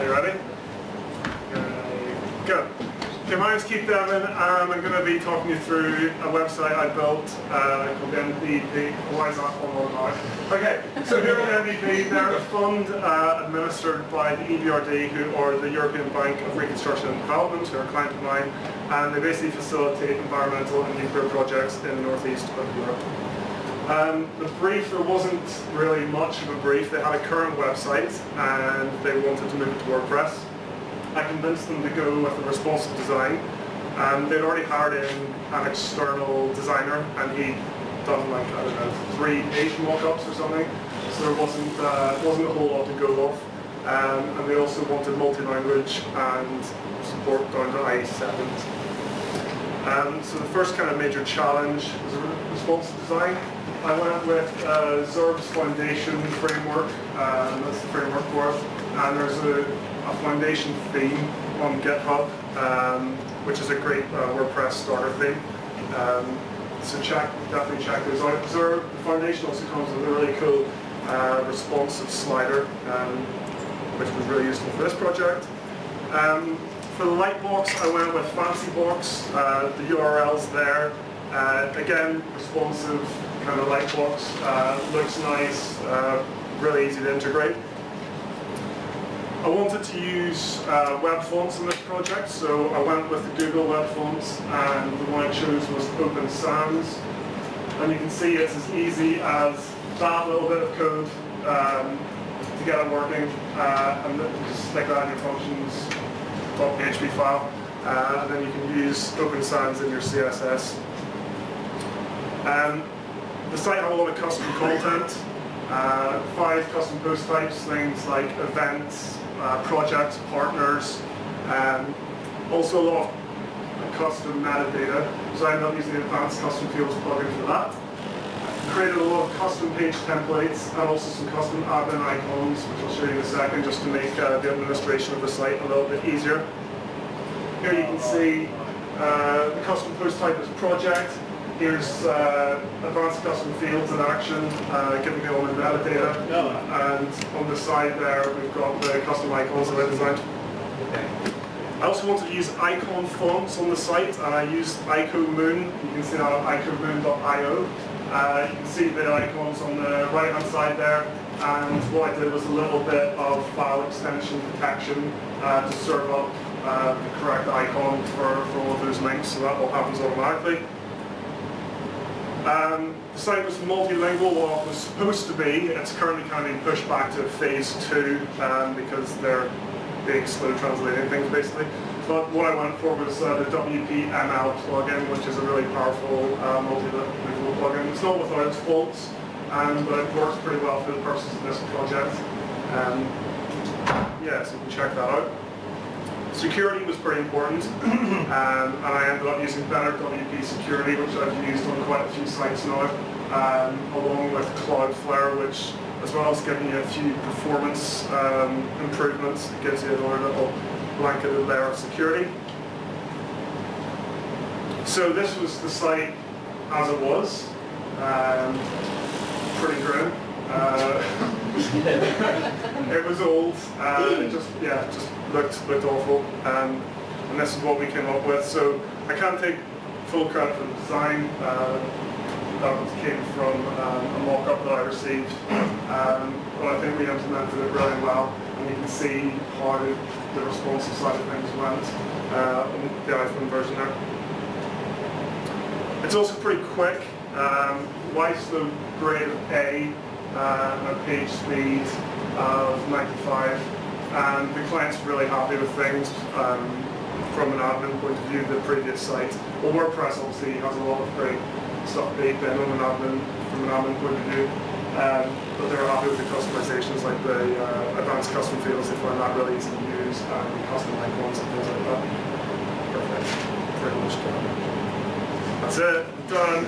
Are you ready? Go. Okay, my name's Devon, and I'm going to be talking you through a website I built called NDEP. Why is that one on? Okay, so here at NDEP, they're a fund administered by the EBRD, or the European Bank of Reconstruction and Development, who are a client of mine, and they basically facilitate environmental and nuclear projects in the northeast of Europe. The brief, there wasn't really much of a brief. They had a current website and they wanted to move it to WordPress. I convinced them to go with a responsive design. They'd already hired in an external designer and he'd done like, I don't know, 3 page mock-ups or something. So there wasn't a whole lot to go off. And they also wanted multi-language and support down to IE7. So the first kind of major challenge was a responsive design. I went with Zerb's Foundation framework, that's the framework for it, and there's a foundation theme on GitHub, which is a great WordPress starter theme. So definitely check those out. The foundation also comes with a really cool responsive slider, which was really useful for this project. For the Lightbox, I went with FancyBox, the URL's there. Again, responsive kind of Lightbox, looks nice, really easy to integrate. I wanted to use web fonts in this project, so I went with the Google web fonts, and the one I chose was Open Sans. And you can see it's as easy as that little bit of code to get it working, and then just stick that in your functions.php file, and then you can use Open Sans in your CSS. The site had a lot of custom content, 5 custom post types, things like events, projects, partners, also a lot of custom metadata. So I ended up using the Advanced Custom Fields plugin for that. Created a lot of custom page templates and also some custom admin icons, which I'll show you in a second, just to make the administration of the site a little bit easier. Here you can see the custom post type is project. Here's advanced custom fields in action, giving me all the metadata. And on the side there, we've got the custom icons that I designed. I also wanted to use icon fonts on the site, and I used IcoMoon. You can see that on icomoon.io. You can see the icons on the right-hand side there. And what I did was a little bit of file extension protection to serve up the correct icon for all of those links, so that all happens automatically. The site was multilingual, well, it was supposed to be. It's currently kind of being pushed back to phase 2 because they're being slow translating things basically. But what I went for was the WPML plugin, which is a really powerful multilingual plugin. It's not without its faults, but it works pretty well for the purposes of this project. Yeah, so you can check that out. Security was pretty important, and I ended up using Better WP Security, which I've used on quite a few sites now, along with Cloudflare, which, as well as giving you a few performance improvements, it gives you another little blanketed layer of security. So this was the site as it was, pretty grim. It was old, it just looked awful, and this is what we came up with. So I can't take full credit for the design. That came from a mock-up that I received, but I think we implemented it really well, and you can see how the responsive side of things went on the iPhone version there. It's also pretty quick. YSlow grade of A, and a page speed of 95. And the client's really happy with things from an admin point of view, the previous site. Well, WordPress obviously has a lot of great stuff baked in from an admin point of view. But they're happy with the customizations, like the advanced custom fields. They find that really easy to use, and custom icons and things like that. Perfect. Pretty much done. That's it. Done.